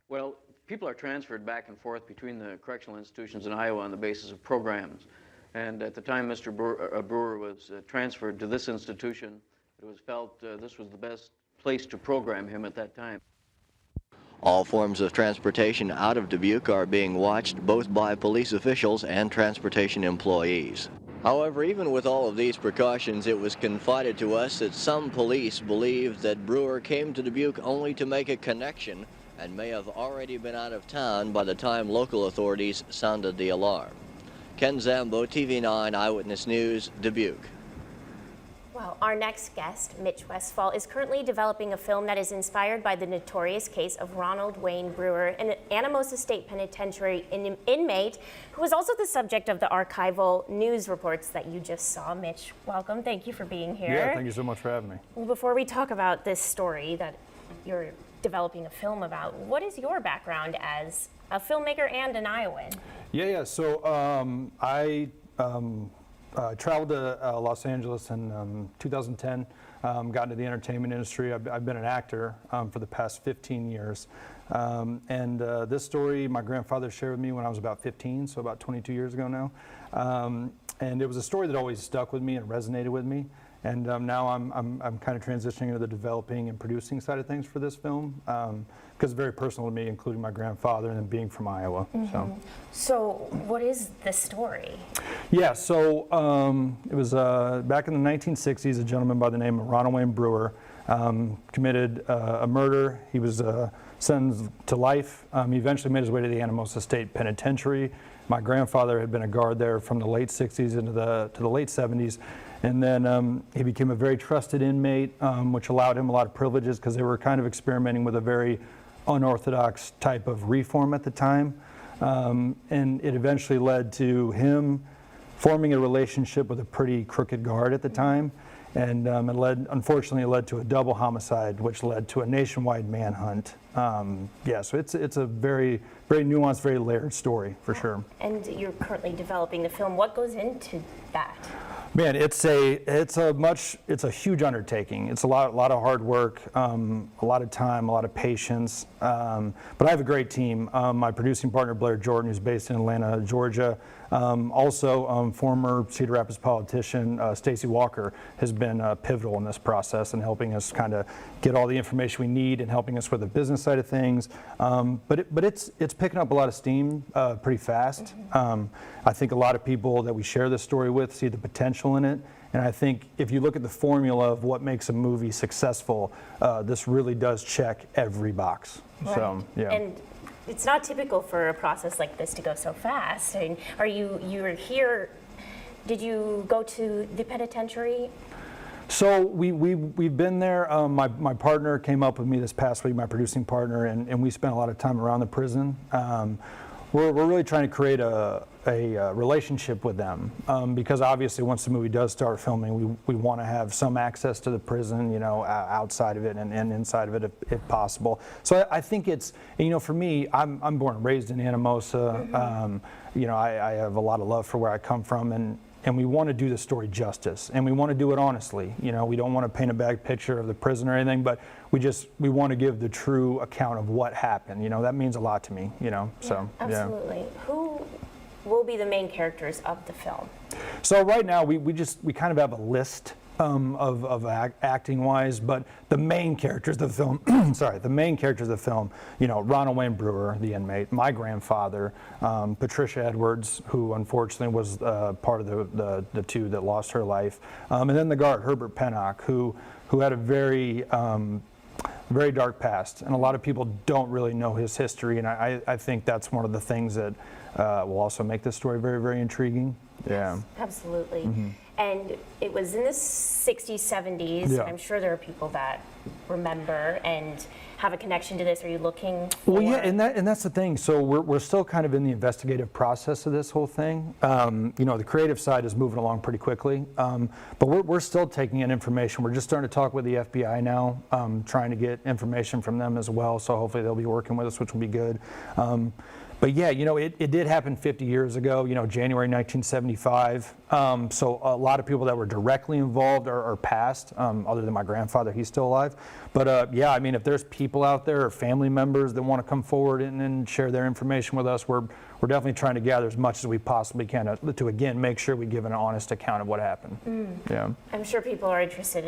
Well, people are transferred back and forth between the correctional institutions in Iowa on the basis of programs. And at the time Mr. Brewer was transferred to this institution, it was felt this was the best place to program him at that time. All forms of transportation out of Dubuque are being watched both by police officials and transportation employees. However, even with all of these precautions, it was confided to us that some police believed that Brewer came to Dubuque only to make a connection and may have already been out of town by the time local authorities sounded the alarm. Ken Zambo, TV9 Eyewitness News, Dubuque. Well, our next guest, Mitch Westphal, is currently developing a film that is inspired by the notorious case of Ronald Wayne Brewer, an Anamosa State Penitentiary inmate who was also the subject of the archival news reports that you just saw. Mitch, welcome. Thank you for being here. Yeah, thank you so much for having me. Well, before we talk about this story that you're developing a film about, what is your background as a filmmaker and an Iowan? So I traveled to Los Angeles in 2010, got into the entertainment industry. I've been an actor for the past 15 years. This story my grandfather shared with me when I was about 15, so about 22 years ago now. And it was a story that always stuck with me and resonated with me. And now I'm kind of transitioning into the developing and producing side of things for this film, because it's very personal to me, including my grandfather and then being from Iowa. Mm-hmm. So what is the story? Yeah, so it was back in the 1960s, a gentleman by the name of Ronald Wayne Brewer committed a murder. He was sentenced to life. He eventually made his way to the Anamosa State Penitentiary. My grandfather had been a guard there from the late 60s into the late 70s. And then he became a very trusted inmate, which allowed him a lot of privileges because they were kind of experimenting with a very unorthodox type of reform at the time. And it eventually led to him forming a relationship with a pretty crooked guard at the time. And unfortunately, it led to a double homicide, which led to a nationwide manhunt. So it's a very, very nuanced, very layered story, for sure. And you're currently developing the film. What goes into that? Man, it's a huge undertaking. It's a lot of hard work, a lot of time, a lot of patience. But I have a great team. My producing partner Blair Jordan, who's based in Atlanta, Georgia. Also, former Cedar Rapids politician Stacy Walker has been pivotal in this process and helping us kind of get all the information we need and helping us with the business side of things. But it's picking up a lot of steam pretty fast. I think a lot of people that we share this story with see the potential in it. And I think if you look at the formula of what makes a movie successful, this really does check every box. Right. So, yeah. And it's not typical for a process like this to go so fast. I mean, you were here, did you go to the penitentiary? So we've been there. My partner came up with me this past week, my producing partner, and we spent a lot of time around the prison. We're really trying to create a relationship with them because obviously once the movie does start filming, we want to have some access to the prison, outside of it and inside of it if possible. So I think it's, for me, I'm born and raised in Anamosa. I have a lot of love for where I come from, and we want to do the story justice, and we want to do it honestly. We don't want to paint a bad picture of the prison or anything, but we want to give the true account of what happened. That means a lot to me. So absolutely. Yeah. Who will be the main characters of the film? So right now we kind of have a list of acting wise, but the main characters of the film, Ronald Wayne Brewer, the inmate, my grandfather, Patricia Edwards, who unfortunately was part of the two that lost her life, and then the guard, Herbert Pennock, who had a very dark past, and a lot of people don't really know his history, and I think that's one of the things that will also make this story very, very intriguing. Yeah. Yes, absolutely. Mm-hmm. And it was in the 60s, 70s. Yeah. I'm sure there are people that remember and have a connection to this. Are you looking for... Well, yeah, and that's the thing. So we're still kind of in the investigative process of this whole thing. The creative side is moving along pretty quickly, but we're still taking in information. We're just starting to talk with the FBI now, trying to get information from them as well. So hopefully they'll be working with us, which will be good. But yeah, you know, it did happen 50 years ago, you know, January 1975. So a lot of people that were directly involved are passed, other than my grandfather, he's still alive. But yeah, I mean, if there's people out there or family members that want to come forward and share their information with us, we're definitely trying to gather as much as we possibly can to again, make sure we give an honest account of what happened. Yeah. I'm sure people are interested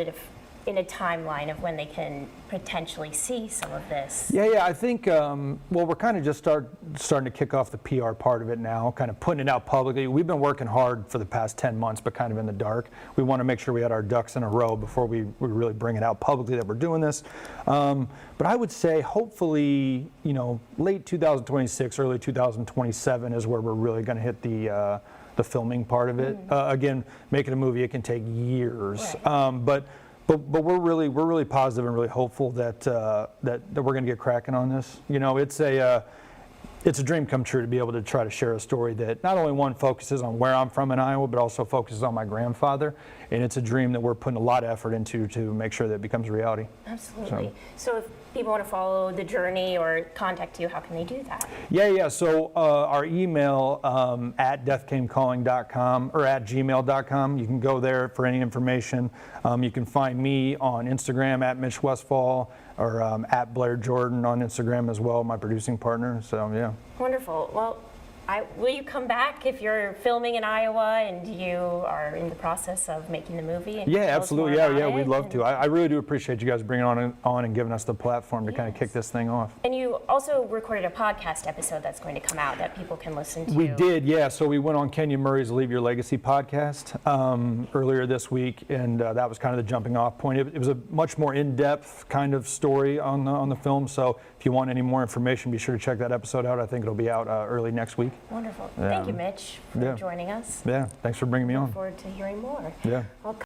in a timeline of when they can potentially see some of this. Yeah, I think, well, we're kind of just starting to kick off the PR part of it now, kind of putting it out publicly. We've been working hard for the past 10 months, but kind of in the dark. We want to make sure we had our ducks in a row before we really bring it out publicly that we're doing this. But I would say hopefully, you know, late 2026, early 2027 is where we're really going to hit the filming part of it. Again, making a movie, it can take years. Right. But we're really positive and really hopeful that that we're going to get cracking on this. You know, it's a dream come true to be able to try to share a story that not only one focuses on where I'm from in Iowa, but also focuses on my grandfather. And it's a dream that we're putting a lot of effort into to make sure that it becomes reality. Absolutely. So if people want to follow the journey or contact you, how can they do that? Yeah. So our email at deathcamecalling.com or at gmail.com. You can go there for any information. You can find me on Instagram at Mitch Westphal or at Blair Jordan on Instagram as well, my producing partner. So yeah. Wonderful. Well, will you come back if you're filming in Iowa and you are in the process of making the movie? And Yeah, tell us absolutely. more about Yeah, it? we'd love to. I really do appreciate you guys bringing on and giving us the platform to kind of kick this thing off. And you also recorded a podcast episode that's going to come out that people can listen to. We did, yeah. So we went on Kenya Murray's Leave Your Legacy podcast earlier this week, and that was kind of the jumping off point. It was a much more in-depth kind of story on the film. So if you want any more information, be sure to check that episode out. I think it'll be out early next week. Wonderful. Yeah. Thank you, Mitch, for joining us. Yeah, thanks for bringing me on. Look forward to hearing more. Yeah. Well,